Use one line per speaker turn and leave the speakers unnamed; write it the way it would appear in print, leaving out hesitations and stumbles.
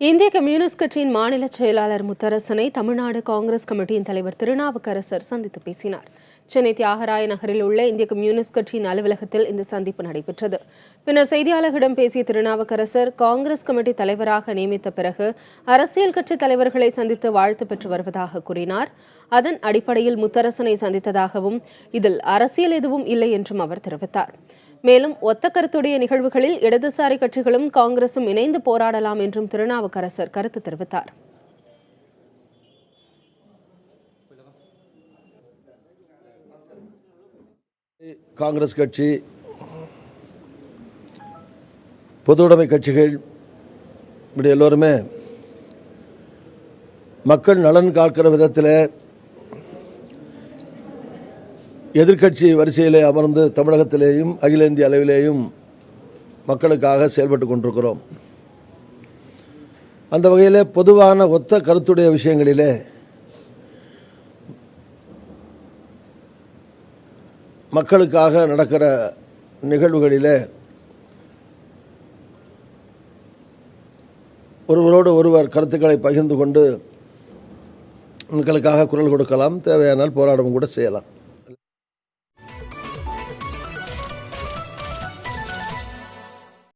இந்திய கம்யூனிஸ்ட் கட்சியின் மாநில செயலாளர் முத்தரசனை தமிழ்நாடு காங்கிரஸ் கமிட்டியின் தலைவர் திருநாவுக்கரசர் சந்தித்து பேசினார். சென்னை தியாகராய நகரில் உள்ள இந்திய கம்யூனிஸ்ட் கட்சியின் அலுவலகத்தில் இந்த சந்திப்பு நடைபெற்றது. பின்னர் செய்தியாளர்களிடம் பேசிய திருநாவுக்கரசர், காங்கிரஸ் கமிட்டி தலைவராக நியமித்த பிறகு அரசியல் கட்சி தலைவர்களை சந்தித்து வாழ்த்து பெற்று வருவதாக கூறினார். அதன் அடிப்படையில் முத்தரசனை சந்தித்ததாகவும் இதில் அரசியல் எதுவும் இல்லை என்றும் அவர் தெரிவித்தார். மேலும் ஒத்த கருத்துடைய நிகழ்வுகளில் இடதுசாரி கட்சிகளும் காங்கிரசும் இணைந்து போராடலாம் என்றும் திருநாவுக்கரசர் கருத்து தெரிவித்தார்.
காங்கிரஸ் கட்சி, பொதுவுடைமை கட்சிகள் இப்படி எல்லோருமே மக்கள் நலன் காக்கிற விதத்தில் எதிர்க்கட்சி வரிசையிலே அமர்ந்து தமிழகத்திலேயும் அகில இந்திய அளவிலேயும் மக்களுக்காக செயல்பட்டு கொண்டிருக்கிறோம். அந்த வகையில் பொதுவான ஒத்த கருத்துடைய விஷயங்களிலே மக்களுக்காக நடக்கிற நிகழ்வுகளிலே ஒருவரோடு ஒருவர் கருத்துக்களை பகிர்ந்து கொண்டு மக்களுக்காக குரல் கொடுக்கலாம், தேவையானால் போராடவும் கூட செய்யலாம்.